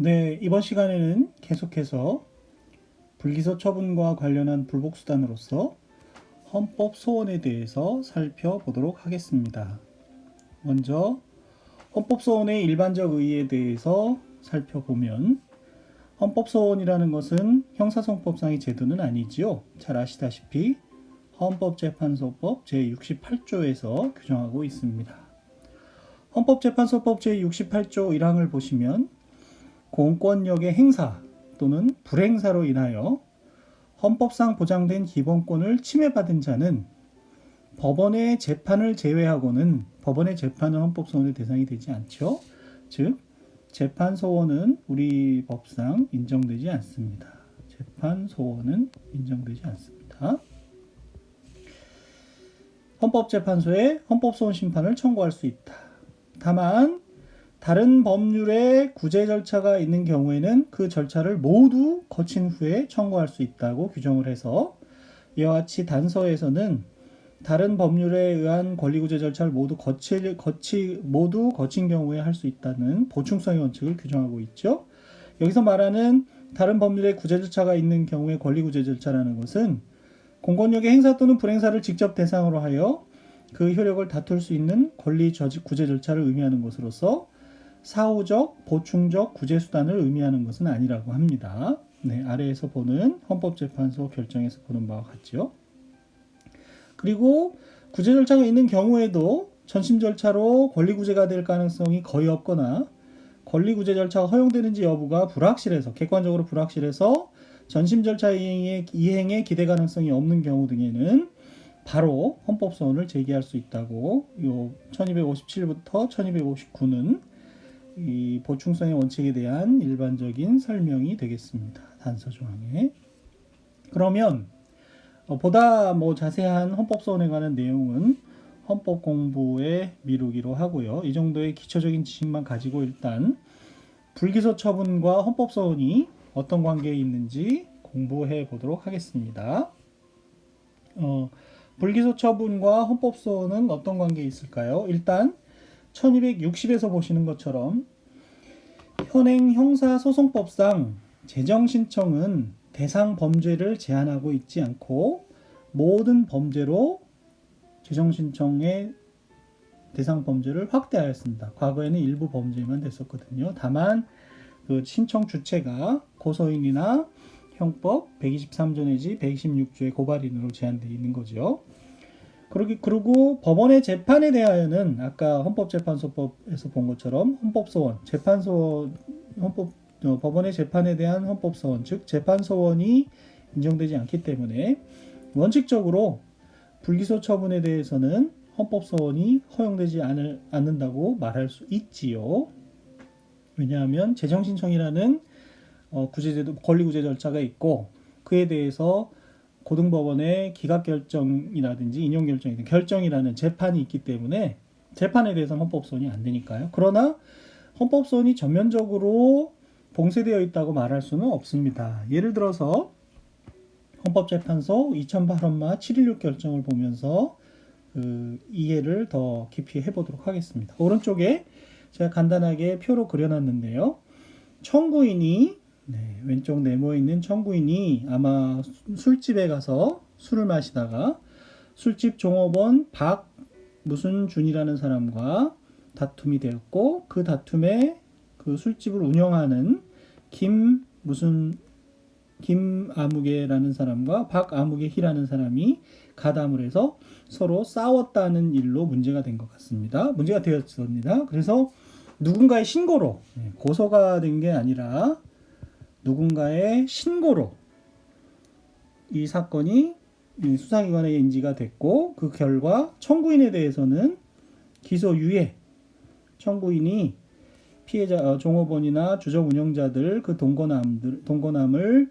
네, 이번 시간에는 계속해서 불기소 처분과 관련한 불복수단으로서 헌법 소원에 대해서 살펴보도록 하겠습니다. 먼저 헌법 소원의 일반적 의의에 대해서 살펴보면 헌법 소원이라는 것은 형사소송법상의 제도는 아니지요. 잘 아시다시피 헌법재판소법 제68조에서 규정하고 있습니다. 헌법재판소법 제68조 1항을 보시면 공권력의 행사 또는 불행사로 인하여 헌법상 보장된 기본권을 침해받은 자는 법원의 재판을 제외하고는 법원의 재판은 헌법소원의 대상이 되지 않죠. 즉 재판소원은 우리 법상 인정되지 않습니다. 재판소원은 인정되지 않습니다. 헌법재판소에 헌법소원 심판을 청구할 수 있다. 다만 다른 법률의 구제 절차가 있는 경우에는 그 절차를 모두 거친 후에 청구할 수 있다고 규정을 해서 이와 같이 단서에서는 다른 법률에 의한 권리구제 절차를 모두 거친 경우에 할 수 있다는 보충성의 원칙을 규정하고 있죠. 여기서 말하는 다른 법률의 구제 절차가 있는 경우에 권리구제 절차라는 것은 공권력의 행사 또는 불행사를 직접 대상으로 하여 그 효력을 다툴 수 있는 권리 구제 절차를 의미하는 것으로서 사후적, 보충적 구제 수단을 의미하는 것은 아니라고 합니다. 네, 아래에서 보는 헌법재판소 결정에서 보는 바와 같죠. 그리고 구제 절차가 있는 경우에도 전심 절차로 권리구제가 될 가능성이 거의 없거나 권리구제 절차가 허용되는지 여부가 불확실해서 객관적으로 불확실해서 전심 절차 이행에 기대 가능성이 없는 경우 등에는 바로 헌법소원을 제기할 수 있다고 요 1257부터 1259는 이 보충성의 원칙에 대한 일반적인 설명이 되겠습니다. 단서 조항에. 그러면 보다 자세한 헌법소원에 관한 내용은 헌법 공부에 미루기로 하고요. 이 정도의 기초적인 지식만 가지고 일단 불기소 처분과 헌법소원이 어떤 관계에 있는지 공부해 보도록 하겠습니다. 불기소 처분과 헌법소원은 어떤 관계에 있을까요? 일단 1260에서 보시는 것처럼 현행 형사소송법상 재정신청은 대상 범죄를 제한하고 있지 않고 모든 범죄로 재정신청의 대상 범죄를 확대하였습니다. 과거에는 일부 범죄만 됐었거든요. 다만 그 신청 주체가 고소인이나 형법 123조 내지 126조의 고발인으로 제한되어 있는 거죠. 그리고 법원의 재판에 대하여는 아까 헌법재판소법에서 본 것처럼 헌법소원, 법원의 재판에 대한 헌법소원, 즉 재판소원이 인정되지 않기 때문에 원칙적으로 불기소 처분에 대해서는 헌법소원이 허용되지 않는다고 말할 수 있지요. 왜냐하면 재정신청이라는 구제제도 권리구제 절차가 있고 그에 대해서 고등법원의 기각결정이라든지 인용결정이든 결정이라는 재판이 있기 때문에 재판에 대해서는 헌법소원이 안 되니까요. 그러나 헌법소원이 전면적으로 봉쇄되어 있다고 말할 수는 없습니다. 예를 들어서 헌법재판소 2008헌마 716 결정을 보면서 그 이해를 더 깊이 해보도록 하겠습니다. 오른쪽에 제가 간단하게 표로 그려놨는데요. 청구인이 왼쪽 네모에 있는 청구인이 아마 술집에 가서 술을 마시다가 술집 종업원 박 무슨 준이라는 사람과 다툼이 되었고 그 다툼에 그 술집을 운영하는 김아무개라는 사람과 박아무개희라는 사람이 가담을 해서 서로 싸웠다는 일로 문제가 된 것 같습니다. 문제가 되었습니다. 그래서 누군가의 신고로 고소가 된 게 아니라 누군가의 신고로 이 사건이 수사기관에 인지가 됐고 그 결과 청구인에 대해서는 기소유예, 청구인이 피해자 종업원이나 주점 운영자들 그 동거남을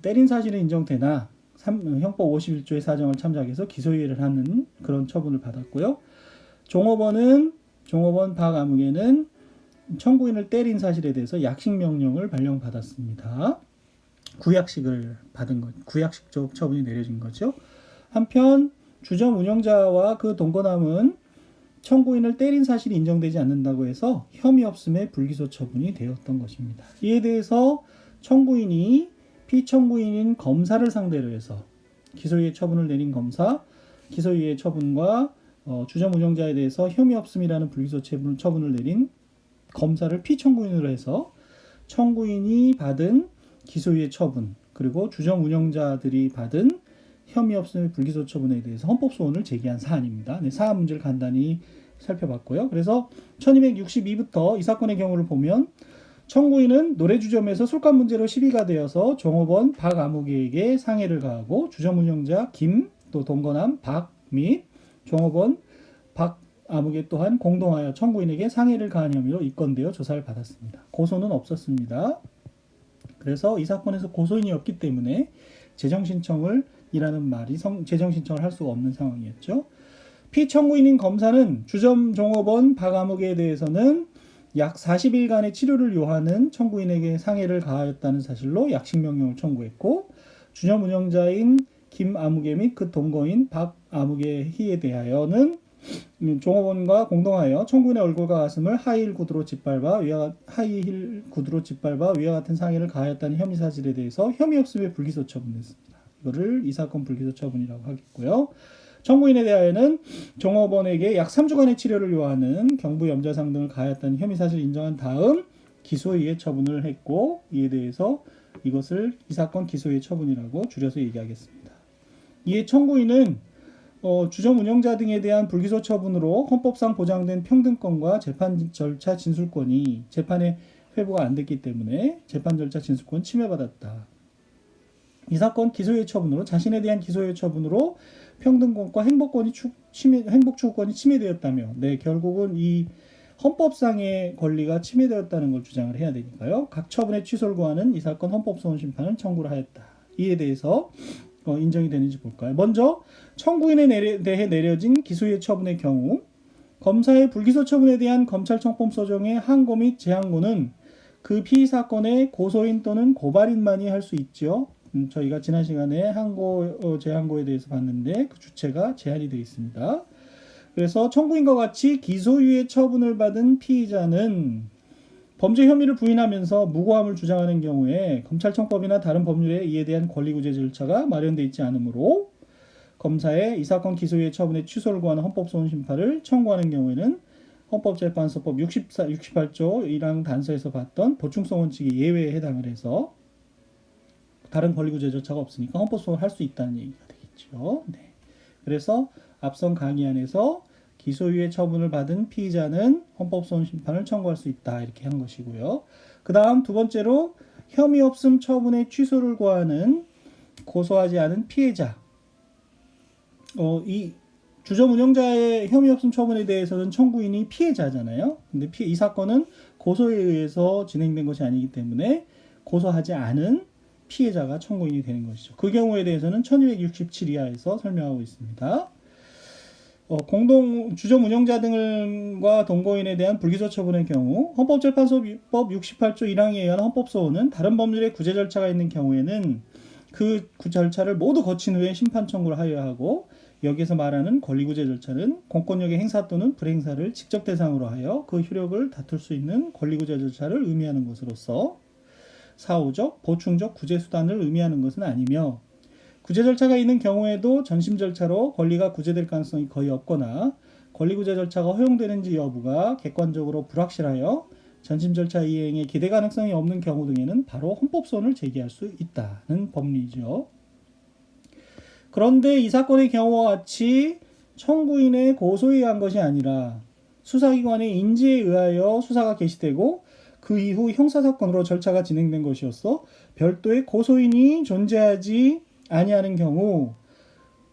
때린 사실은 인정되나 형법 51조의 사정을 참작해서 기소유예를 하는 그런 처분을 받았고요. 종업원 박아무개는 청구인을 때린 사실에 대해서 약식 명령을 발령받았습니다. 구약식을 받은 것, 구약식적 처분이 내려진 거죠. 한편 주점 운영자와 그 동거남은 청구인을 때린 사실이 인정되지 않는다고 해서 혐의 없음의 불기소 처분이 되었던 것입니다. 이에 대해서 청구인이 피청구인인 검사를 상대로 해서 기소유예 처분을 내린 검사, 기소유예 처분과 주점 운영자에 대해서 혐의 없음이라는 불기소 처분을 내린 검사를 피청구인으로 해서 청구인이 받은 기소유예 처분, 그리고 주점 운영자들이 받은 혐의 없음의 불기소 처분에 대해서 헌법소원을 제기한 사안입니다. 네, 사안 문제를 간단히 살펴봤고요. 그래서 1262부터 이 사건의 경우를 보면 청구인은 노래주점에서 술값 문제로 시비가 되어서 종업원 박아무개에게 상해를 가하고 주점 운영자 김, 또 동거남 박 및 종업원 박아무개 또한 공동하여 청구인에게 상해를 가한 혐의로 입건되어 조사를 받았습니다. 고소는 없었습니다. 그래서 이 사건에서 고소인이 없기 때문에 재정신청을 이라는 말이 재정신청을 할 수가 없는 상황이었죠. 피청구인인 검사는 주점 종업원 박아무개에 대해서는 약 40일간의 치료를 요하는 청구인에게 상해를 가하였다는 사실로 약식명령을 청구했고, 주점 운영자인 김아무개 및 그 동거인 박아무개 희에 대하여는 종업원과 공동하여 청구인의 얼굴과 가슴을 하이힐 구두로 짓밟아 위와 같은 상해를 가하였다는 혐의 사실에 대해서 혐의 없음의 불기소 처분했습니다. 이거를 이 사건 불기소 처분이라고 하겠고요. 청구인에 대하여는 종업원에게 약 3주간의 치료를 요하는 경부 염좌상 등을 가하였다는 혐의 사실을 인정한 다음 기소유예 처분을 했고, 이에 대해서 이것을 이 사건 기소유예 처분이라고 줄여서 얘기하겠습니다. 이에 청구인은 주점 운영자 등에 대한 불기소 처분으로 헌법상 보장된 평등권과 재판 절차 진술권이 재판에 회부가 안 됐기 때문에 재판 절차 진술권 침해받았다. 이 사건 기소유예 처분으로 자신에 대한 기소유예 처분으로 평등권과 행복 추구권이 침해되었다며, 네, 결국은 이 헌법상의 권리가 침해되었다는 걸 주장을 해야 되니까요. 각 처분의 취소를 구하는 이 사건 헌법소원 심판을 청구를 하였다. 이에 대해서 인정이 되는지 볼까요? 먼저 청구인에 대해 내려진 기소유예 처분의 경우 검사의 불기소 처분에 대한 검찰청법 소정의 항고 및 재항고는 그 피의 사건의 고소인 또는 고발인만이 할 수 있죠. 저희가 지난 시간에 항고, 재항고에 대해서 봤는데 그 주체가 제한이 되어 있습니다. 그래서 청구인과 같이 기소유예 처분을 받은 피의자는 범죄 혐의를 부인하면서 무고함을 주장하는 경우에 검찰청법이나 다른 법률에 이에 대한 권리구제 절차가 마련되어 있지 않으므로 검사의 이 사건 기소유예 처분의 취소를 구하는 헌법소원 심판을 청구하는 경우에는 헌법재판소법 68조 1항 단서에서 봤던 보충성 원칙이 예외에 해당을 해서 다른 권리구제 절차가 없으니까 헌법소원을 할 수 있다는 얘기가 되겠죠. 네. 그래서 앞선 강의 안에서 기소유예 처분을 받은 피의자는 헌법소원 심판을 청구할 수 있다, 이렇게 한 것이고요. 그 다음 두 번째로 혐의 없음 처분의 취소를 구하는 고소하지 않은 피해자. 이 주점 운영자의 혐의 없음 처분에 대해서는 청구인이 피해자잖아요. 근데 이 사건은 고소에 의해서 진행된 것이 아니기 때문에 고소하지 않은 피해자가 청구인이 되는 것이죠. 그 경우에 대해서는 1267 이하에서 설명하고 있습니다. 주점 운영자 등과 동거인에 대한 불기소 처분의 경우 헌법재판소법 68조 1항에 의한 헌법소원은 다른 법률의 구제 절차가 있는 경우에는 그 절차를 모두 거친 후에 심판 청구를 하여야 하고, 여기에서 말하는 권리구제 절차는 공권력의 행사 또는 불행사를 직접 대상으로 하여 그 효력을 다툴 수 있는 권리구제 절차를 의미하는 것으로서 사후적, 보충적 구제 수단을 의미하는 것은 아니며, 구제 절차가 있는 경우에도 전심 절차로 권리가 구제될 가능성이 거의 없거나 권리구제 절차가 허용되는지 여부가 객관적으로 불확실하여 전심 절차 이행에 기대 가능성이 없는 경우 등에는 바로 헌법소원을 제기할 수 있다는 법리죠. 그런데 이 사건의 경우와 같이 청구인의 고소에 의한 것이 아니라 수사기관의 인지에 의하여 수사가 개시되고 그 이후 형사사건으로 절차가 진행된 것이었어 별도의 고소인이 존재하지 아니하는 경우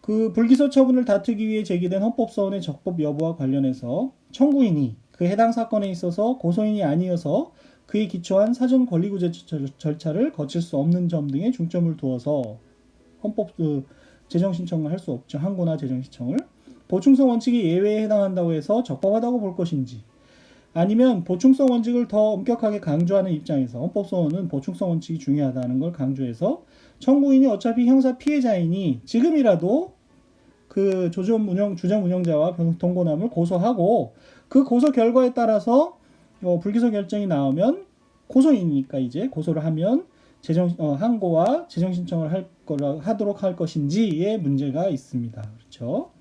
그 불기소 처분을 다투기 위해 제기된 헌법소원의 적법 여부와 관련해서 청구인이 그 해당 사건에 있어서 고소인이 아니어서 그에 기초한 사전 권리구제 절차를 거칠 수 없는 점 등에 중점을 두어서 재정신청을 할 수 없죠. 항고나 재정신청을. 보충성 원칙이 예외에 해당한다고 해서 적법하다고 볼 것인지, 아니면 보충성 원칙을 더 엄격하게 강조하는 입장에서 헌법소원은 보충성 원칙이 중요하다는 걸 강조해서 청구인이 어차피 형사 피해자이니 지금이라도 그 주점 운영자와 동고남을 고소하고 그 고소 결과에 따라서 불기소 결정이 나오면 고소인이니까 이제 고소를 하면 항고와 재정 신청을 하도록 할 것인지에 문제가 있습니다. 그렇죠?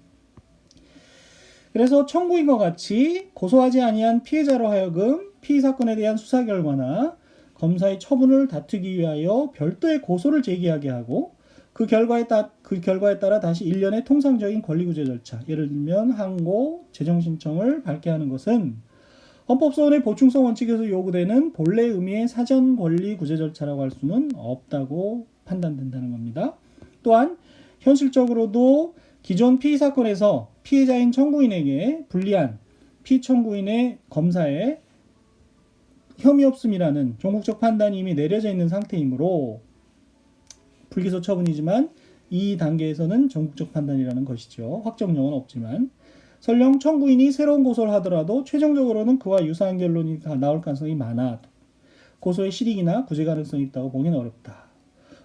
그래서 청구인과 같이 고소하지 아니한 피해자로 하여금 피의 사건에 대한 수사 결과나 검사의 처분을 다투기 위하여 별도의 고소를 제기하게 하고 그 결과에 따라 다시 일련의 통상적인 권리구제 절차, 예를 들면 항고, 재정 신청을 밟게 하는 것은 헌법소원의 보충성 원칙에서 요구되는 본래 의미의 사전 권리 구제 절차라고 할 수는 없다고 판단된다는 겁니다. 또한 현실적으로도 기존 피의 사건에서 피해자인 청구인에게 불리한 피청구인의 검사에 혐의 없음이라는 종국적 판단이 이미 내려져 있는 상태이므로 불기소 처분이지만 이 단계에서는 전국적 판단이라는 것이죠. 확정령은 없지만 설령 청구인이 새로운 고소를 하더라도 최종적으로는 그와 유사한 결론이 나올 가능성이 많아 고소의 실익이나 구제 가능성이 있다고 보기는 어렵다.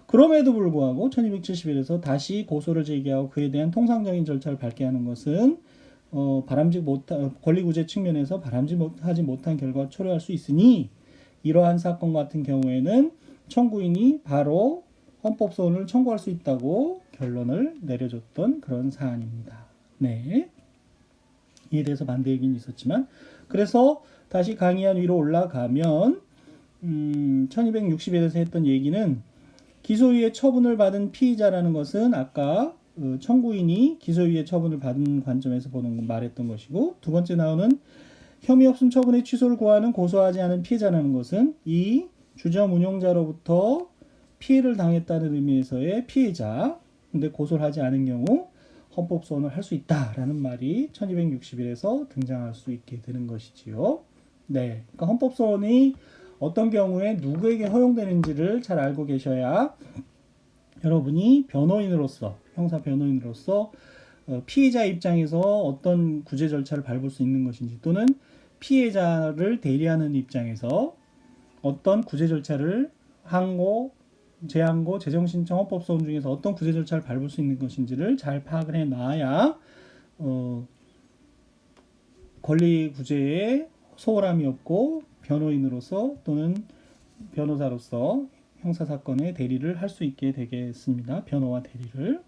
그럼에도 불구하고 1271에서 다시 고소를 제기하고 그에 대한 통상적인 절차를 밟게 하는 것은 권리구제 측면에서 바람직하지 못한 결과를 초래할 수 있으니 이러한 사건 같은 경우에는 청구인이 바로 헌법소원을 청구할 수 있다고 결론을 내려줬던 그런 사안입니다. 네. 이에 대해서 반대 얘기는 있었지만 그래서 다시 강의한 위로 올라가면 1260에서 했던 얘기는 기소유예 처분을 받은 피의자라는 것은 아까 청구인이 기소유예 처분을 받은 관점에서 말했던 것이고 두 번째 나오는 혐의 없음 처분의 취소를 구하는 고소하지 않은 피해자라는 것은 이 주점 운용자로부터 피해를 당했다는 의미에서의 피해자 근데 고소를 하지 않은 경우 헌법소원을 할 수 있다라는 말이 1261에서 등장할 수 있게 되는 것이지요. 네, 그러니까 헌법소원이 어떤 경우에 누구에게 허용되는지를 잘 알고 계셔야 여러분이 변호인으로서 형사 변호인으로서 피해자 입장에서 어떤 구제 절차를 밟을 수 있는 것인지 또는 피해자를 대리하는 입장에서 어떤 구제 절차를 항고, 재항고, 재정신청, 헌법소원 중에서 어떤 구제 절차를 밟을 수 있는 것인지를 잘 파악을 해놔야 권리 구제에 소홀함이 없고 변호인으로서 또는 변호사로서 형사사건의 대리를 할 수 있게 되겠습니다. 변호와 대리를.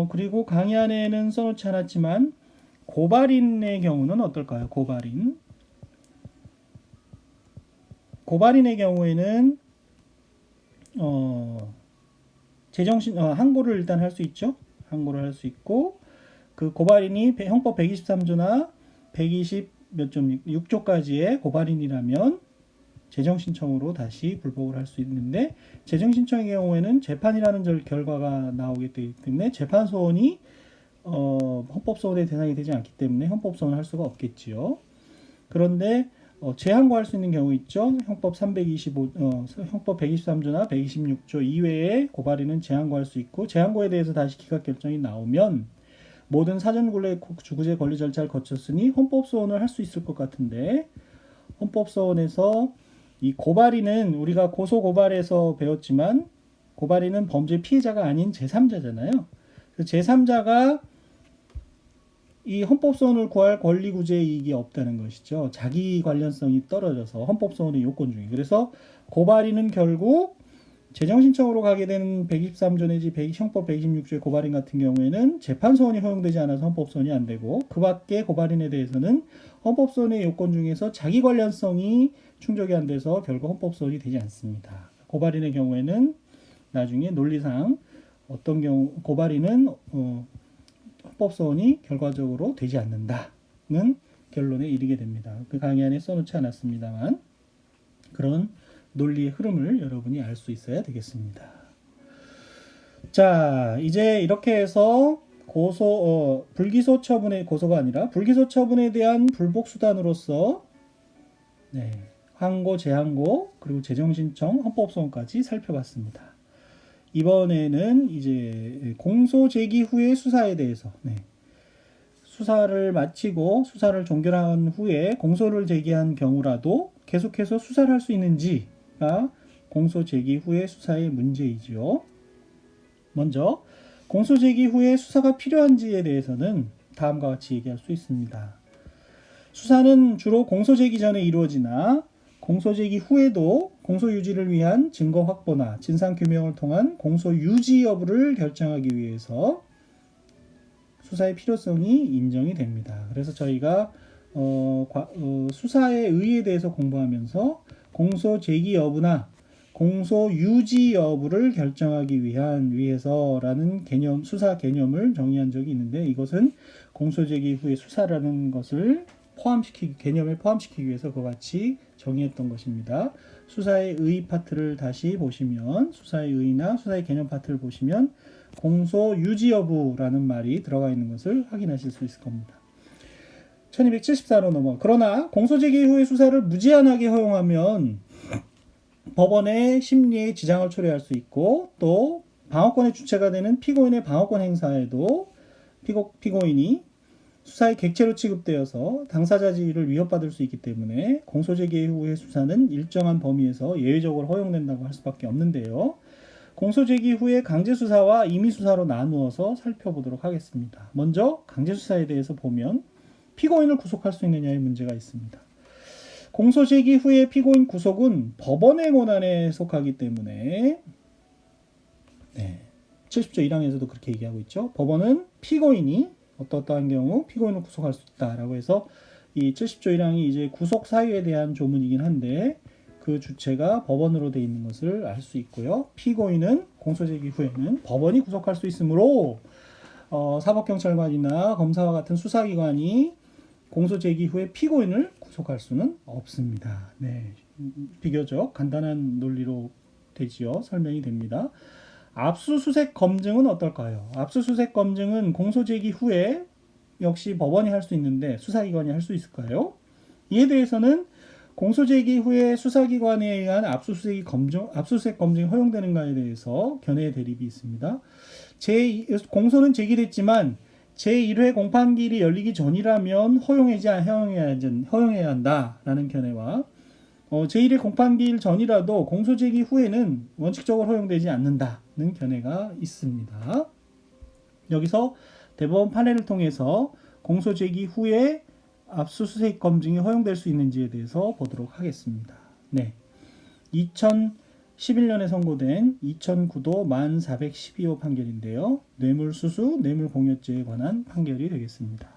그리고 강의 안에는 써놓지 않았지만 고발인의 경우는 어떨까요? 고발인의 경우에는 항고를 일단 할 수 있죠. 항고를 할 수 있고 그 고발인이 형법 123조나 120 몇 점 6조까지의 고발인이라면 재정신청으로 다시 불복을 할 수 있는데 재정신청의 경우에는 재판이라는 결과가 나오기 때문에 재판소원이 헌법소원의 대상이 되지 않기 때문에 헌법소원을 할 수가 없겠지요. 그런데 재항고할 수 있는 경우 있죠. 형법 123조나 126조 이외에 고발인은 재항고할 수 있고 재항고에 대해서 다시 기각 결정이 나오면 모든 사전구제 권리 절차를 거쳤으니 헌법소원을 할 수 있을 것 같은데 헌법소원에서 이 고발인은 우리가 고소고발에서 배웠지만 고발인은 범죄 피해자가 아닌 제3자잖아요. 제3자가 이 헌법소원을 구할 권리구제 이익이 없다는 것이죠. 자기 관련성이 떨어져서 헌법소원의 요건 중에. 그래서 고발인은 결국 재정신청으로 가게 되는 123조 내지 형법 126조의 고발인 같은 경우에는 재판소원이 허용되지 않아서 헌법소원이 안 되고 그 밖에 고발인에 대해서는 헌법소원의 요건 중에서 자기 관련성이 충족이 안 돼서 결국 헌법소원이 되지 않습니다. 고발인의 경우에는 나중에 논리상 어떤 경우 고발인은 헌법소원이 결과적으로 되지 않는다는 결론에 이르게 됩니다. 그 강의 안에 써놓지 않았습니다만 그런 논리의 흐름을 여러분이 알 수 있어야 되겠습니다. 자, 이제 이렇게 해서 불기소 처분의 고소가 아니라 불기소 처분에 대한 불복 수단으로서 항고, 재항고, 그리고 재정신청, 헌법소원까지 살펴봤습니다. 이번에는 이제 공소 제기 후의 수사에 대해서 수사를 마치고 수사를 종결한 후에 공소를 제기한 경우라도 계속해서 수사를 할 수 있는지가 공소 제기 후의 수사의 문제이지요. 먼저 공소 제기 후에 수사가 필요한지에 대해서는 다음과 같이 얘기할 수 있습니다. 수사는 주로 공소 제기 전에 이루어지나 공소 제기 후에도 공소 유지를 위한 증거 확보나 진상 규명을 통한 공소 유지 여부를 결정하기 위해서 수사의 필요성이 인정이 됩니다. 그래서 저희가 수사의 의의에 대해서 공부하면서 공소 제기 여부나 공소 유지 여부를 결정하기 위해서라는 개념, 수사 개념을 정의한 적이 있는데, 이것은 공소 제기 후에 수사라는 것을 개념에 포함시키기 위해서 그와 같이 정의했던 것입니다. 수사의 의의 파트를 다시 보시면, 수사의 의의나 수사의 개념 파트를 보시면 공소 유지 여부라는 말이 들어가 있는 것을 확인하실 수 있을 겁니다. 1274로 넘어. 그러나 공소 제기 후에 수사를 무제한하게 허용하면 법원의 심리에 지장을 초래할 수 있고, 또 방어권의 주체가 되는 피고인의 방어권 행사에도 피고인이 수사의 객체로 취급되어서 당사자 지위를 위협받을 수 있기 때문에 공소 제기 후의 수사는 일정한 범위에서 예외적으로 허용된다고 할 수밖에 없는데요. 공소 제기 후에 강제 수사와 임의 수사로 나누어서 살펴보도록 하겠습니다. 먼저 강제 수사에 대해서 보면 피고인을 구속할 수 있느냐의 문제가 있습니다. 공소 제기 후에 피고인 구속은 법원의 권한에 속하기 때문에 70조 1항에서도 그렇게 얘기하고 있죠. 법원은 피고인이 어떠한 경우 피고인을 구속할 수 있다라고 해서 이 70조 1항이 이제 구속 사유에 대한 조문이긴 한데 그 주체가 법원으로 되어 있는 것을 알 수 있고요. 피고인은 공소 제기 후에는 법원이 구속할 수 있으므로 사법경찰관이나 검사와 같은 수사기관이 공소 제기 후에 피고인을 구속할 수는 없습니다. 비교적 간단한 논리로 되지요. 설명이 됩니다. 압수수색 검증은 어떨까요? 압수수색 검증은 공소 제기 후에 역시 법원이 할 수 있는데 수사기관이 할 수 있을까요? 이에 대해서는 공소 제기 후에 수사기관에 의한 압수수색 검증이 허용되는가에 대해서 견해의 대립이 있습니다. 공소는 제기됐지만 제1회 공판기일이 열리기 전이라면 허용해야 한다라는 견해와 제1회 공판기일 전이라도 공소 제기 후에는 원칙적으로 허용되지 않는다는 견해가 있습니다. 여기서 대법원 판례를 통해서 공소 제기 후에 압수수색 검증이 허용될 수 있는지에 대해서 보도록 하겠습니다. 2011년에 선고된 2009도 1412호 판결인데요. 뇌물수수, 뇌물공여죄에 관한 판결이 되겠습니다.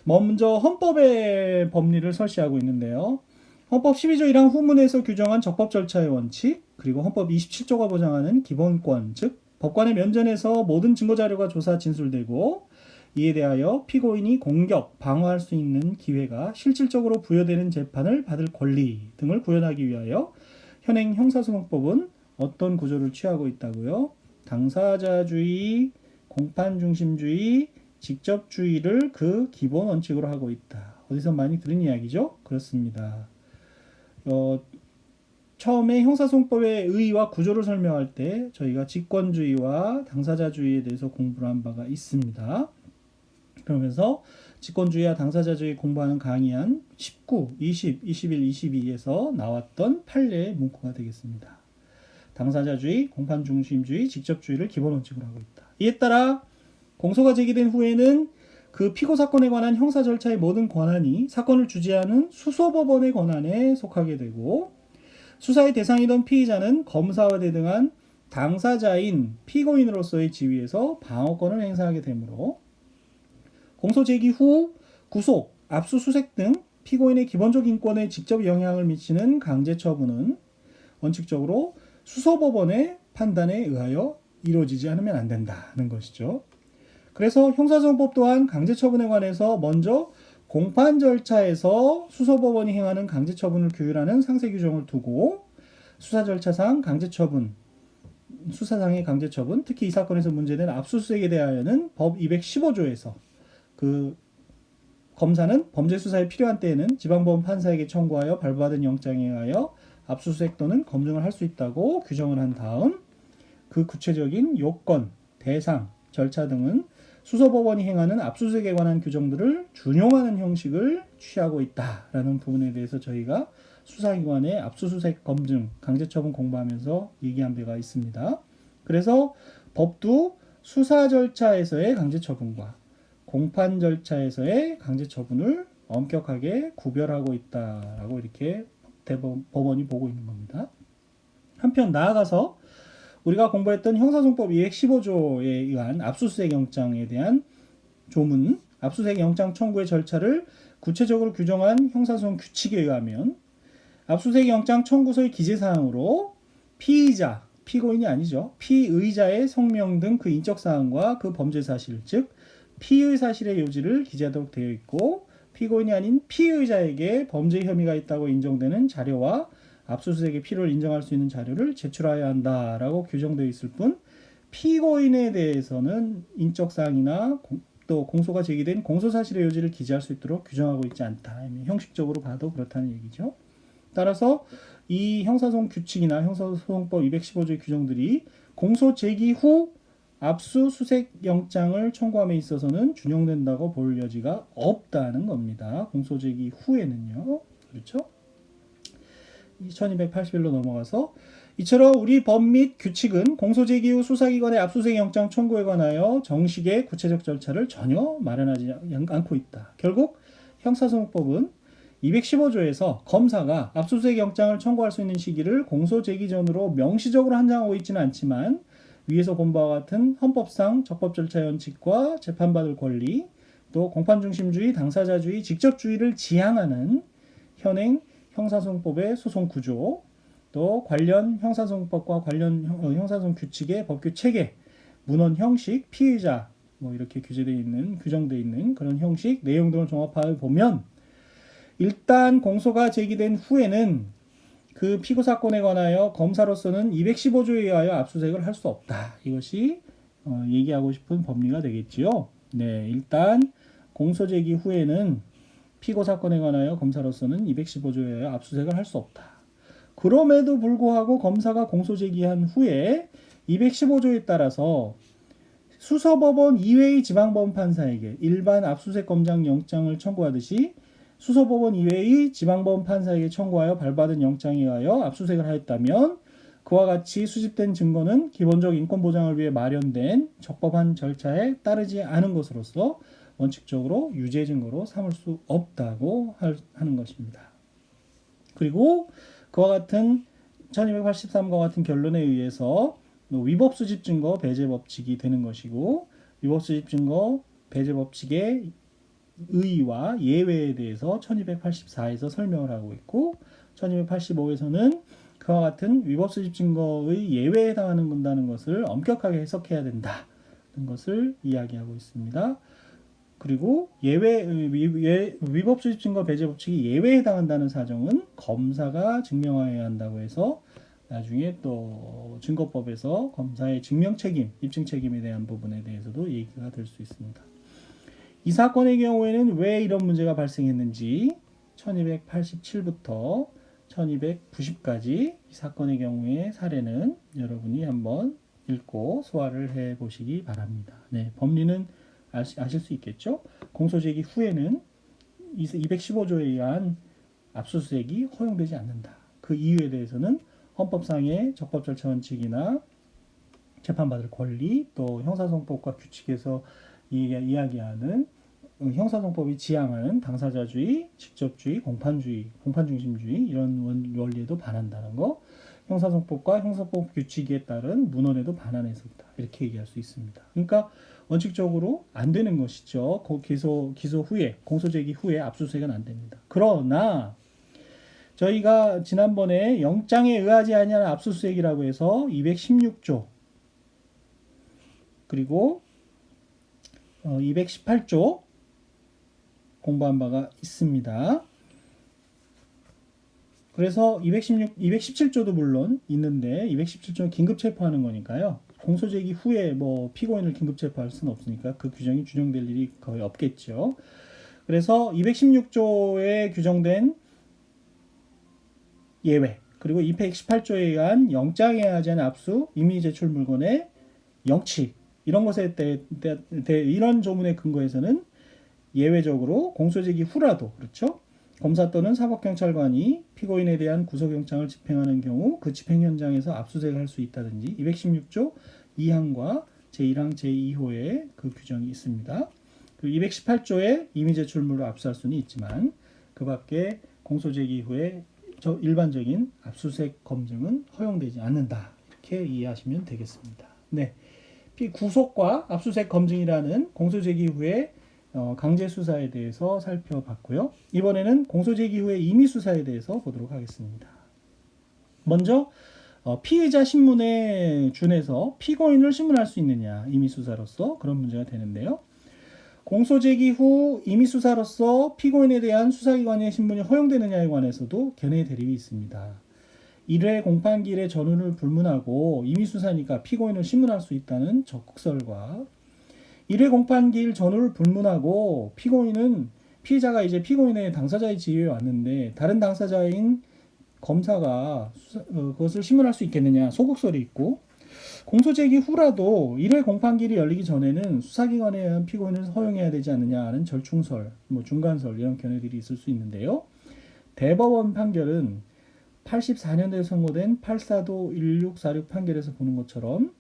먼저 헌법의 법리를 설시하고 있는데요. 헌법 12조 1항 후문에서 규정한 적법 절차의 원칙, 그리고 헌법 27조가 보장하는 기본권, 즉 법관의 면전에서 모든 증거자료가 조사 진술되고 이에 대하여 피고인이 공격, 방어할 수 있는 기회가 실질적으로 부여되는 재판을 받을 권리 등을 구현하기 위하여 현행 형사소송법은 어떤 구조를 취하고 있다고요? 당사자주의, 공판중심주의, 직접주의를 그 기본 원칙으로 하고 있다. 어디서 많이 들은 이야기죠? 그렇습니다. 처음에 형사소송법의 의의와 구조를 설명할 때 저희가 직권주의와 당사자주의에 대해서 공부를 한 바가 있습니다. 그러면서 직권주의와 당사자주의 공부하는 강의한 19, 20, 21, 22에서 나왔던 판례의 문구가 되겠습니다. 당사자주의, 공판중심주의, 직접주의를 기본 원칙으로 하고 있다. 이에 따라 공소가 제기된 후에는 그 피고 사건에 관한 형사 절차의 모든 권한이 사건을 주재하는 수소법원의 권한에 속하게 되고, 수사의 대상이던 피의자는 검사와 대등한 당사자인 피고인으로서의 지위에서 방어권을 행사하게 되므로 공소 제기 후 구속, 압수수색 등 피고인의 기본적 인권에 직접 영향을 미치는 강제 처분은 원칙적으로 수소법원의 판단에 의하여 이루어지지 않으면 안 된다는 것이죠. 그래서 형사소송법 또한 강제처분에 관해서 먼저 공판 절차에서 수소법원이 행하는 강제처분을 규율하는 상세 규정을 두고 수사 절차상 강제처분, 수사상의 강제처분, 특히 이 사건에서 문제된 압수수색에 대하여는 법 215조에서 그 검사는 범죄 수사에 필요한 때에는 지방법원 판사에게 청구하여 발부받은 영장에 의하여 압수수색 또는 검증을 할 수 있다고 규정을 한 다음 그 구체적인 요건, 대상, 절차 등은 수소법원이 행하는 압수수색에 관한 규정들을 준용하는 형식을 취하고 있다라는 부분에 대해서 저희가 수사기관의 압수수색 검증, 강제처분 공부하면서 얘기한 바가 있습니다. 그래서 법도 수사 절차에서의 강제 처분과 공판 절차에서의 강제 처분을 엄격하게 구별하고 있다라고 이렇게 법원이 보고 있는 겁니다. 한편 나아가서 우리가 공부했던 형사소송법 215조에 의한 압수수색 영장에 대한 조문, 압수수색 영장 청구의 절차를 구체적으로 규정한 형사소송 규칙에 의하면 압수수색 영장 청구서의 기재사항으로 피의자, 피고인이 아니죠. 피의자의 성명 등 그 인적사항과 그 범죄 사실, 즉 피의 사실의 요지를 기재하도록 되어 있고 피고인이 아닌 피의자에게 범죄 혐의가 있다고 인정되는 자료와 압수수색의 필요를 인정할 수 있는 자료를 제출해야 한다라고 규정되어 있을 뿐 피고인에 대해서는 인적사항이나 또 공소가 제기된 공소사실의 요지를 기재할 수 있도록 규정하고 있지 않다. 형식적으로 봐도 그렇다는 얘기죠. 따라서 이 형사소송 규칙이나 형사소송법 215조의 규정들이 공소 제기 후 압수수색 영장을 청구함에 있어서는 준용된다고 볼 여지가 없다는 겁니다. 공소 제기 후에는요. 그렇죠? 1281로 넘어가서 이처럼 우리 법 및 규칙은 공소 제기 후 수사기관의 압수수색 영장 청구에 관하여 정식의 구체적 절차를 전혀 마련하지 않고 있다. 결국 형사소송법은 215조에서 검사가 압수수색 영장을 청구할 수 있는 시기를 공소 제기 전으로 명시적으로 한정하고 있지는 않지만 위에서 본 바와 같은 헌법상 적법 절차 원칙과 재판받을 권리, 또 공판중심주의, 당사자주의, 직접주의를 지향하는 현행 형사소송법의 소송 구조, 또 관련 형사소송법과 관련 형사소송 규칙의 법규 체계, 문헌 형식, 피의자 뭐 이렇게 규정되어 있는 그런 형식 내용 등을 종합하여 보면 일단 공소가 제기된 후에는 그 피고 사건에 관하여 검사로서는 215조에 의하여 압수수색을 할 수 없다. 이것이 얘기하고 싶은 법리가 되겠지요. 네, 일단 공소 제기 후에는 피고 사건에 관하여 검사로서는 215조에 의하여 압수수색을 할 수 없다. 그럼에도 불구하고 검사가 공소 제기한 후에 215조에 따라서 수서법원 이외의 지방법원 판사에게 일반 압수수색 검장 영장을 청구하듯이 수서법원 이외의 지방법원 판사에게 청구하여 발받은 영장에 의하여 압수수색을 하였다면 그와 같이 수집된 증거는 기본적 인권보장을 위해 마련된 적법한 절차에 따르지 않은 것으로서 원칙적으로 유죄 증거로 삼을 수 없다고 하는 것입니다. 그리고 그와 같은 1283과 같은 결론에 의해서 위법 수집 증거 배제 법칙이 되는 것이고 위법 수집 증거 배제 법칙의 의의와 예외에 대해서 1284에서 설명을 하고 있고 1285에서는 그와 같은 위법 수집 증거의 예외에 해당하는 것을 엄격하게 해석해야 된다는 것을 이야기하고 있습니다. 그리고 위법 수집 증거 배제 법칙이 예외에 해당한다는 사정은 검사가 증명해야 한다고 해서 나중에 또 증거법에서 검사의 증명 책임, 입증 책임에 대한 부분에 대해서도 얘기가 될 수 있습니다. 이 사건의 경우에는 왜 이런 문제가 발생했는지 1287부터 1290까지 이 사건의 경우의 사례는 여러분이 한번 읽고 소화를 해 보시기 바랍니다. 네, 법리는 아실 수 있겠죠? 공소제기 후에는 215조에 의한 압수수색이 허용되지 않는다. 그 이유에 대해서는 헌법상의 적법 절차 원칙이나 재판받을 권리, 또 형사소송법과 규칙에서 이야기하는 형사소송법이 지향하는 당사자주의, 직접주의, 공판주의, 공판중심주의 이런 원리에도 반한다는 거, 형사소송법과 형사법 규칙에 따른 문헌에도 반하는 해석이다. 이렇게 얘기할 수 있습니다. 그러니까 원칙적으로 안 되는 것이죠. 기소 후에, 공소제기 후에 압수수색은 안 됩니다. 그러나 저희가 지난번에 영장에 의하지 아니하는 압수수색이라고 해서 216조 그리고 218조 공부한 바가 있습니다. 그래서 217조도 물론 있는데 217조는 긴급 체포하는 거니까요. 공소제기 후에 뭐 피고인을 긴급 체포할 수는 없으니까 그 규정이 준용될 일이 거의 없겠죠. 그래서 216조에 규정된 예외 그리고 218조에 의한 영장에 의하지 않은 압수, 임의 제출 물건의 영치 이런 것에 대해 이런 조문에 근거해서는 예외적으로 공소제기 후라도 그렇죠. 검사 또는 사법경찰관이 피고인에 대한 구속영장을 집행하는 경우 그 집행 현장에서 압수수색을 할 수 있다든지 216조 2항과 제1항 제2호에 그 규정이 있습니다. 그리고 218조에 임의 제출물을 압수할 수는 있지만 그 밖에 공소 제기 후에 일반적인 압수수색 검증은 허용되지 않는다. 이렇게 이해하시면 되겠습니다. 네, 구속과 압수수색 검증이라는 공소 제기 후에 강제 수사에 대해서 살펴봤고요. 이번에는 공소 제기 후에 임의 수사에 대해서 보도록 하겠습니다. 먼저 피의자 신문에 준해서 피고인을 신문할 수 있느냐, 임의 수사로서 그런 문제가 되는데요. 공소 제기 후 임의 수사로서 피고인에 대한 수사기관의 신문이 허용되느냐에 관해서도 견해의 대립이 있습니다. 1회 공판기일의 전후를 불문하고 임의 수사니까 피고인을 신문할 수 있다는 적극설과 1회 공판기일 전후를 불문하고 피의자가 이제 피고인의 당사자의 지위에 왔는데 다른 당사자인 검사가 그것을 신문할 수 있겠느냐, 소극설이 있고, 공소 제기 후라도 1회 공판기일이 열리기 전에는 수사기관에 의한 피고인을 허용해야 되지 않느냐는 절충설, 중간설 이런 견해들이 있을 수 있는데요. 대법원 판결은 84년도에 선고된 84도 1646 판결에서 보는 것처럼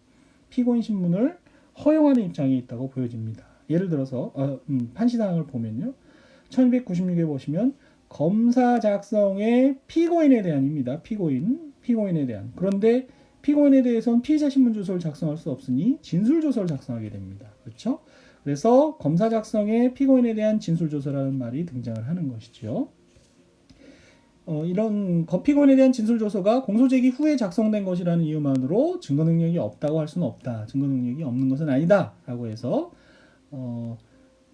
피고인 신문을 허용하는 입장에 있다고 보여집니다. 예를 들어서 판시사항을 보면요. 1296에 보시면 검사 작성의 피고인에 대한입니다. 피고인에 대한. 그런데 피고인에 대해서는 피의자 신문조서를 작성할 수 없으니 진술조서를 작성하게 됩니다. 그렇죠? 그래서 검사 작성의 피고인에 대한 진술조서라는 말이 등장을 하는 것이죠. 이런 피고인에 대한 진술조서가 공소제기 후에 작성된 것이라는 이유만으로 증거 능력이 없다고 할 수는 없다. 증거 능력이 없는 것은 아니다. 라고 해서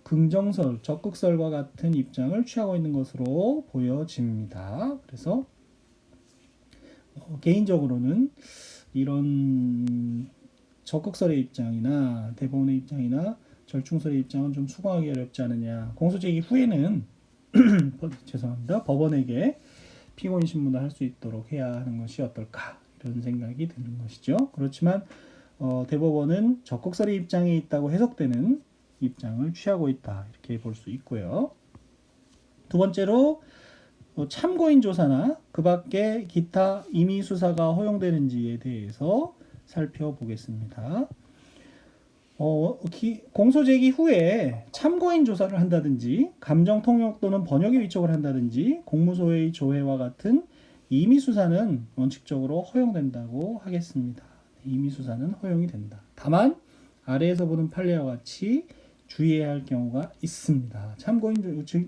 긍정설, 적극설과 같은 입장을 취하고 있는 것으로 보여집니다. 그래서 개인적으로는 이런 적극설의 입장이나 대법원의 입장이나 절충설의 입장은 좀 수긍하기 어렵지 않느냐. 공소제기 후에는 죄송합니다. 법원에게 피고인 신문을 할 수 있도록 해야 하는 것이 어떨까 이런 생각이 드는 것이죠. 그렇지만 대법원은 적극설의 입장에 있다고 해석되는 입장을 취하고 있다 이렇게 볼 수 있고요. 두 번째로 참고인 조사나 그 밖에 기타 임의 수사가 허용되는지에 대해서 살펴보겠습니다. 공소 제기 후에 참고인 조사를 한다든지 감정 통역 또는 번역의 위촉을 한다든지 공무소의 조회와 같은 임의 수사는 원칙적으로 허용된다고 하겠습니다. 임의 수사는 허용이 된다. 다만 아래에서 보는 판례와 같이 주의해야 할 경우가 있습니다.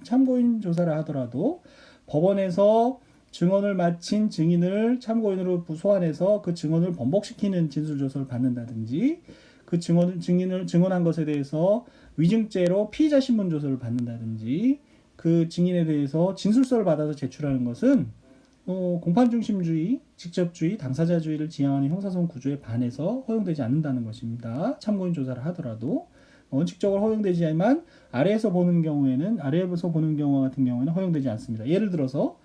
참고인 조사를 하더라도 법원에서 증언을 마친 증인을 참고인으로 소환해서 그 증언을 번복시키는 진술조서를 받는다든지 그 증언한 것에 대해서 위증죄로 피의자 신문조서를 받는다든지 그 증인에 대해서 진술서를 받아서 제출하는 것은 공판중심주의, 직접주의, 당사자주의를 지향하는 형사소송 구조에 반해서 허용되지 않는다는 것입니다. 참고인 조사를 하더라도 원칙적으로 허용되지만 아래에서 보는 경우와 같은 경우에는 허용되지 않습니다. 예를 들어서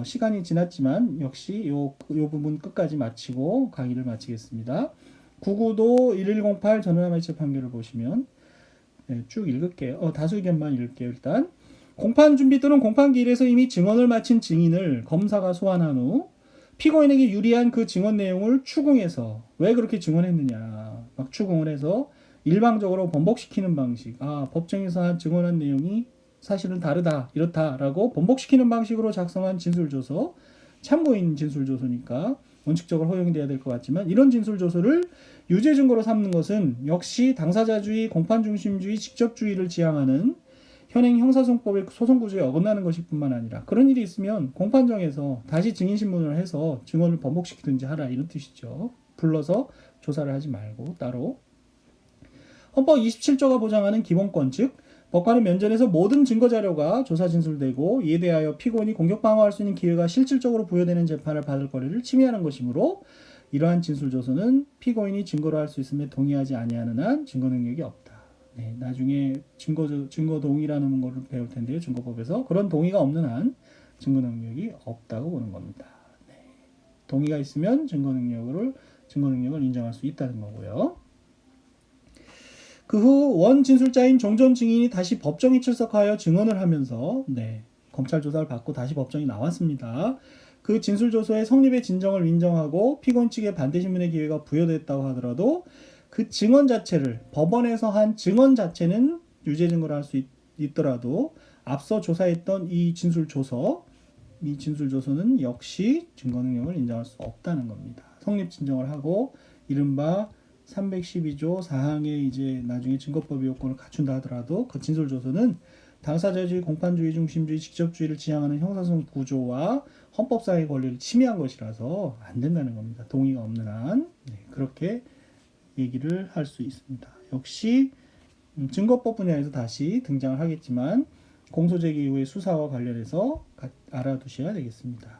시간이 지났지만 역시 요 부분 끝까지 마치고 강의를 마치겠습니다. 99도 1108 전원합의체 판결을 보시면 쭉 읽을게요. 다수 의견만 읽을게요. 일단 공판 준비 또는 공판기일에서 이미 증언을 마친 증인을 검사가 소환한 후 피고인에게 유리한 그 증언 내용을 추궁해서 왜 그렇게 증언했느냐 막 추궁을 해서 일방적으로 번복시키는 방식. 법정에서 증언한 내용이 사실은 다르다, 이렇다라고 번복시키는 방식으로 작성한 진술조서, 참고인 진술조서니까 원칙적으로 허용돼야 될 것 같지만 이런 진술조서를 유죄 증거로 삼는 것은 역시 당사자주의, 공판중심주의, 직접주의를 지향하는 현행 형사소송법의 소송구조에 어긋나는 것일 뿐만 아니라 그런 일이 있으면 공판정에서 다시 증인신문을 해서 증언을 번복시키든지 하라 이런 뜻이죠. 불러서 조사를 하지 말고 따로. 헌법 27조가 보장하는 기본권, 즉 법관은 면전에서 모든 증거자료가 조사 진술되고 이에 대하여 피고인이 공격 방어할 수 있는 기회가 실질적으로 부여되는 재판을 받을 거리를 침해하는 것이므로 이러한 진술조서는 피고인이 증거로 할 수 있음에 동의하지 아니하는 한 증거 능력이 없다. 네, 나중에 증거 동의라는 것을 배울 텐데요. 증거법에서 그런 동의가 없는 한 증거 능력이 없다고 보는 겁니다. 네, 동의가 있으면 증거 능력을 인정할 수 있다는 거고요. 그 후 원 진술자인 종전 증인이 다시 법정에 출석하여 증언을 하면서 검찰 조사를 받고 다시 법정에 나왔습니다. 그 진술조서의 성립의 진정을 인정하고 피고인 측에 반대 신문의 기회가 부여됐다고 하더라도 그 증언 자체를 법원에서 한 증언 자체는 유죄 증거를 할 수 있더라도 앞서 조사했던 이 진술조서는 역시 증거 능력을 인정할 수 없다는 겁니다. 성립 진정을 하고 이른바 312조 4항의 이제 나중에 증거법 요건을 갖춘다 하더라도 그 진술조서는 당사자주의, 공판주의, 중심주의, 직접주의를 지향하는 형사소송 구조와 헌법상의 권리를 침해한 것이라서 안 된다는 겁니다. 동의가 없는 한. 그렇게 얘기를 할 수 있습니다. 역시 증거법 분야에서 다시 등장을 하겠지만 공소제기 이후의 수사와 관련해서 알아두셔야 되겠습니다.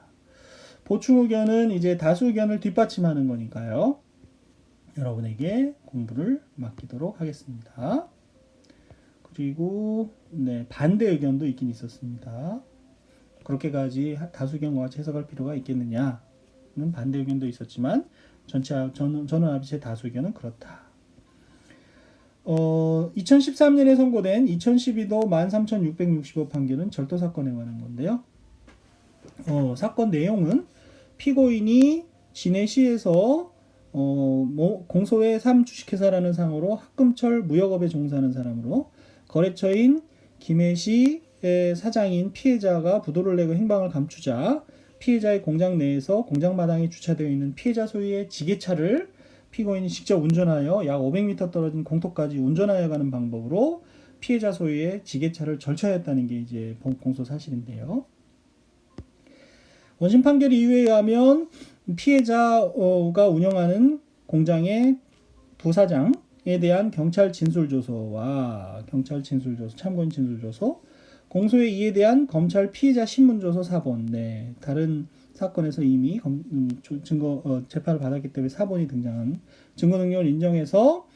보충 의견은 이제 다수 의견을 뒷받침하는 거니까요. 여러분에게 공부를 맡기도록 하겠습니다. 그리고 반대 의견도 있긴 있었습니다. 그렇게까지 다수 의견과 같이 해석할 필요가 있겠느냐는 반대 의견도 있었지만 저는 아비의 다수 의견은 그렇다. 2013년에 선고된 2012도 13,665 판결은 절도 사건에 관한 건데요. 사건 내용은 피고인이 진해시에서 공소의 3주식회사라는 상으로 학금철 무역업에 종사하는 사람으로 거래처인 김해시의 사장인 피해자가 부도를 내고 행방을 감추자 피해자의 공장 내에서 공장 마당에 주차되어 있는 피해자 소유의 지게차를 피고인이 직접 운전하여 약 500m 떨어진 공터까지 운전하여 가는 방법으로 피해자 소유의 지게차를 절차했다는 게 이제 공소 사실인데요. 원심 판결 이유에 의하면 피해자가 운영하는 공장의 부사장에 대한 경찰 진술조서와 참고인 진술조서, 공소의 이에 대한 검찰 피해자 신문조서 사본, 다른 사건에서 이미 재판을 받았기 때문에 사본이 등장한 증거 능력을 인정해서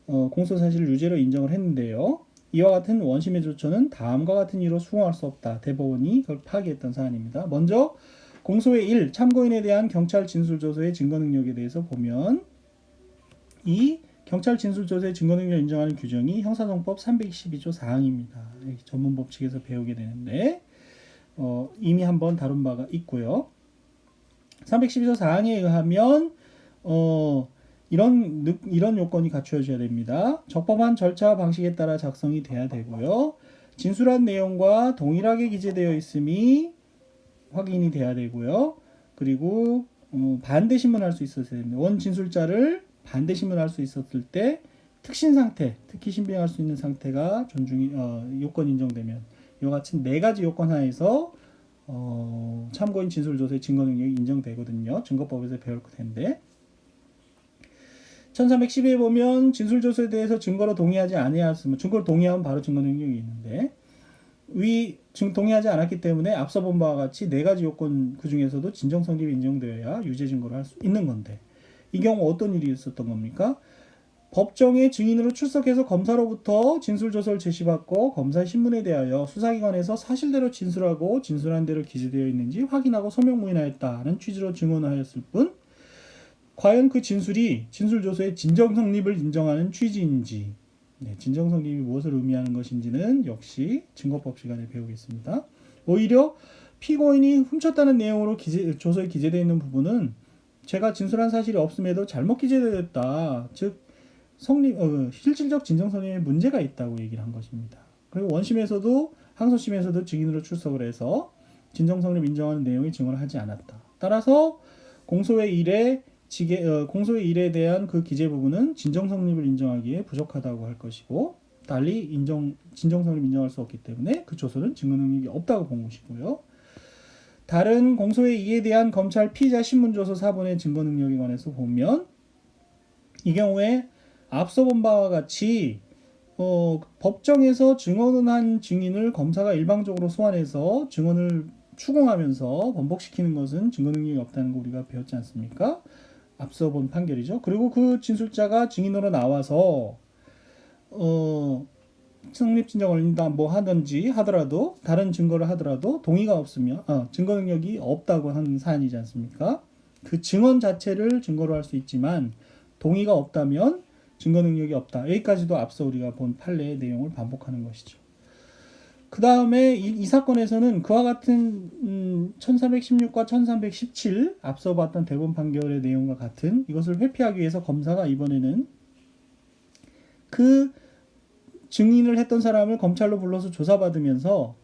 공소 사실을 유죄로 인정을 했는데요. 이와 같은 원심의 조처는 다음과 같은 이유로 수긍할 수 없다. 대법원이 그걸 파기했던 사안입니다. 먼저 공소의 1. 참고인에 대한 경찰 진술조서의 증거 능력에 대해서 보면 이 경찰 진술조서의 증거 능력을 인정하는 규정이 형사소송법 312조 4항입니다. 전문 법칙에서 배우게 되는데 이미 한번 다룬 바가 있고요. 312조 4항에 의하면 이런 요건이 갖추어져야 됩니다. 적법한 절차와 방식에 따라 작성이 돼야 되고요. 진술한 내용과 동일하게 기재되어 있음이 확인이 돼야 되고요. 그리고 반대 신문할 수 있었어야 됩니다. 원 진술자를 반대 신문할 수 있었을 때 특신 상태, 특히 신빙할 수 있는 상태가 요건 인정되면 이와 같은 4가지 요건 하에서 참고인 진술조서의 증거 능력이 인정되거든요. 증거법에서 배울 텐데 1312에 보면 진술조서에 대해서 증거로 동의하지 아니하였으면 증거로 동의하면 바로 증거 능력이 있는데 동의하지 않았기 때문에 앞서 본 바와 같이 4가지 요건 그 중에서도 진정 성립이 인정되어야 유죄 증거를 할 수 있는 건데 이 경우 어떤 일이 있었던 겁니까? 법정에 증인으로 출석해서 검사로부터 진술조서를 제시받고 검사의 신문에 대하여 수사기관에서 사실대로 진술하고 진술한 대로 기재되어 있는지 확인하고 서명무인하였다는 취지로 증언하였을 뿐 과연 그 진술이 진술조서의 진정성립을 인정하는 취지인지 진정성립이 무엇을 의미하는 것인지는 역시 증거법 시간에 배우겠습니다. 오히려 피고인이 훔쳤다는 내용으로 조서에 기재되어 있는 부분은 제가 진술한 사실이 없음에도 잘못 기재되었다. 즉 실질적 진정성립에 문제가 있다고 얘기를 한 것입니다. 그리고 원심에서도 항소심에서도 증인으로 출석을 해서 진정성립 인정하는 내용의 증언을 하지 않았다. 따라서 공소의 일에 대한 그 기재 부분은 진정성립을 인정하기에 부족하다고 할 것이고 달리 진정성립 인정할 수 없기 때문에 그 조서는 증거 능력이 없다고 본 것이고요. 다른 공소의 이에 대한 검찰 피의자 신문조서 사본의 증거 능력에 관해서 보면 이 경우에 앞서 본 바와 같이 법정에서 증언을 한 증인을 검사가 일방적으로 소환해서 증언을 추궁하면서 번복시키는 것은 증거 능력이 없다는 거 우리가 배웠지 않습니까? 앞서 본 판결이죠. 그리고 그 진술자가 증인으로 나와서 성립진정 올린다 하든지 하더라도 다른 증거를 하더라도 동의가 없으면 증거 능력이 없다고 하는 사안이지 않습니까? 그 증언 자체를 증거로 할 수 있지만 동의가 없다면 증거 능력이 없다. 여기까지도 앞서 우리가 본 판례의 내용을 반복하는 것이죠. 그 다음에 이 사건에서는 그와 같은 1316과 1317 앞서 봤던 대법원 판결의 내용과 같은 이것을 회피하기 위해서 검사가 이번에는 그 증인을 했던 사람을 검찰로 불러서 조사받으면서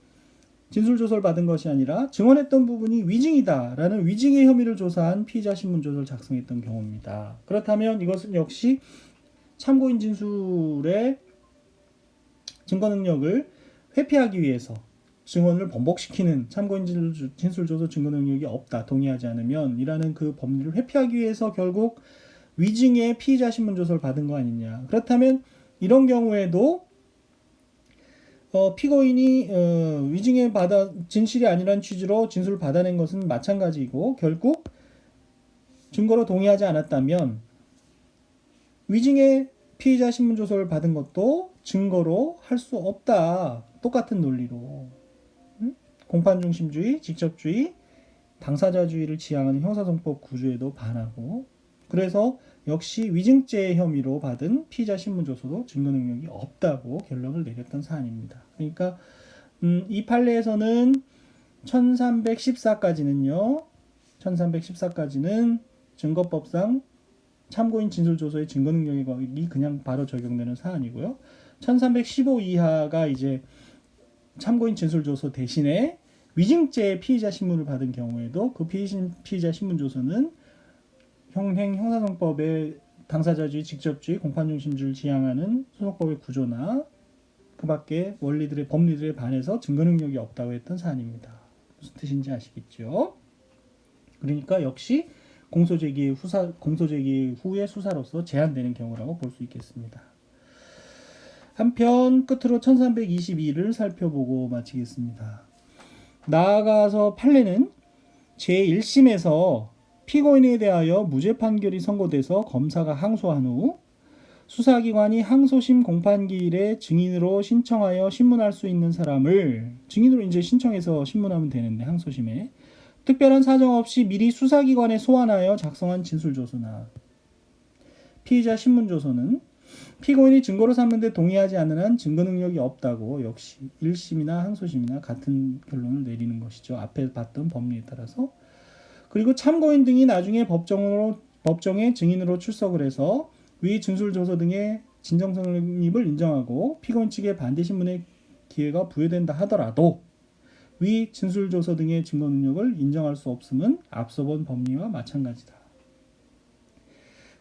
진술조서를 받은 것이 아니라 증언했던 부분이 위증이다라는 위증의 혐의를 조사한 피의자 신문조서를 작성했던 경우입니다. 그렇다면 이것은 역시 참고인 진술의 증거 능력을 회피하기 위해서 증언을 번복시키는 참고인 진술조서 증거 능력이 없다, 동의하지 않으면 이라는 그 법리를 회피하기 위해서 결국 위증의 피의자 신문조서를 받은 거 아니냐. 그렇다면 이런 경우에도 피고인이 위증에 진실이 아니란 취지로 진술을 받아낸 것은 마찬가지이고 결국 증거로 동의하지 않았다면 위증의 피의자 신문조서를 받은 것도 증거로 할 수 없다. 똑같은 논리로. 공판중심주의, 직접주의, 당사자주의를 지향하는 형사정법 구조에도 반하고 그래서 역시 위증죄 혐의로 받은 피의자 신문조서도 증거 능력이 없다고 결론을 내렸던 사안입니다. 그러니까 이 판례에서는 1314까지는 증거법상 참고인 진술조서의 증거 능력이 그냥 바로 적용되는 사안이고요. 1315 이하가 이제 참고인 진술조서 대신에 위증죄 피의자 신문을 받은 경우에도 그 피의자 신문조서는 형사정법의 당사자주의, 직접주의, 공판중심주의를 지향하는 소송법의 구조나 그 밖에 법리들에 반해서 증거 능력이 없다고 했던 사안입니다. 무슨 뜻인지 아시겠죠? 그러니까 역시 공소제기 후의 수사로서 제한되는 경우라고 볼 수 있겠습니다. 한편 끝으로 1322를 살펴보고 마치겠습니다. 나아가서 판례는 제1심에서 피고인에 대하여 무죄 판결이 선고돼서 검사가 항소한 후 수사기관이 항소심 공판기일에 증인으로 신청하여 신문할 수 있는 사람을 증인으로 이제 신청해서 신문하면 되는데 항소심에 특별한 사정 없이 미리 수사기관에 소환하여 작성한 진술조서나 피의자 신문조서는 피고인이 증거로 삼는데 동의하지 않는 한 증거 능력이 없다고 역시 1심이나 항소심이나 같은 결론을 내리는 것이죠. 앞에 봤던 법리에 따라서. 그리고 참고인 등이 나중에 법정에 증인으로 출석을 해서 위 진술조서 등의 진정 성립을 인정하고 피고인 측의 반대 신문의 기회가 부여된다 하더라도 위 진술조서 등의 증거 능력을 인정할 수 없음은 앞서 본 법리와 마찬가지다.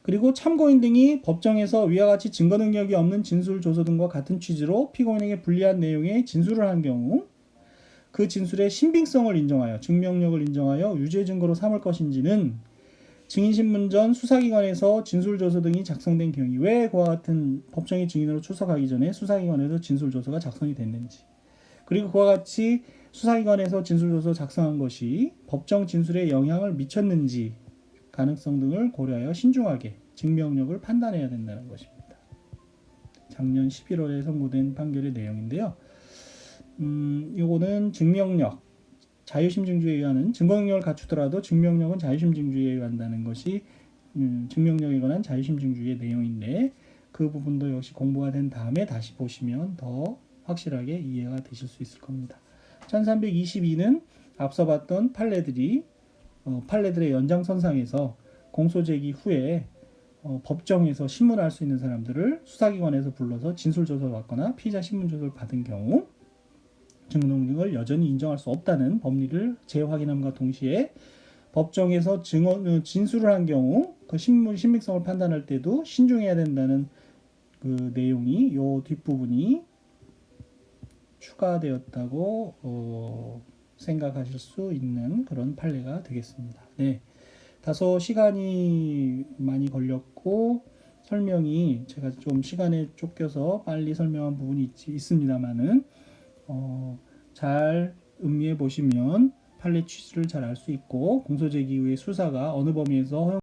그리고 참고인 등이 법정에서 위와 같이 증거 능력이 없는 진술조서 등과 같은 취지로 피고인에게 불리한 내용의 진술을 한 경우 그 진술의 신빙성을 인정하여 증명력을 인정하여 유죄 증거로 삼을 것인지는 증인신문 전 수사기관에서 진술조서 등이 작성된 경위 왜 그와 같은 법정의 증인으로 출석하기 전에 수사기관에서 진술조서가 작성이 됐는지 그리고 그와 같이 수사기관에서 진술조서 작성한 것이 법정 진술에 영향을 미쳤는지 가능성 등을 고려하여 신중하게 증명력을 판단해야 된다는 것입니다. 작년 11월에 선고된 판결의 내용인데요. 요거는 증명력, 자유심증주의에 의하는 증거능력을 갖추더라도 증명력은 자유심증주의에 의한다는 것이 증명력에 관한 자유심증주의의 내용인데 그 부분도 역시 공부가 된 다음에 다시 보시면 더 확실하게 이해가 되실 수 있을 겁니다. 1322는 앞서 봤던 판례들의 연장선상에서 공소제기 후에 법정에서 신문할 수 있는 사람들을 수사기관에서 불러서 진술조서를 받거나 피의자 신문조서를 받은 경우 증거 능력을 여전히 인정할 수 없다는 법리를 재확인함과 동시에 법정에서 진술을 한 경우 그 신빙성을 판단할 때도 신중해야 된다는 그 내용이 요 뒷부분이 추가되었다고 생각하실 수 있는 그런 판례가 되겠습니다. 네, 다소 시간이 많이 걸렸고 설명이 제가 좀 시간에 쫓겨서 빨리 설명한 부분이 있습니다만은 잘 음미해 보시면 판례 취지를 잘 알 수 있고 공소제기 후의 수사가 어느 범위에서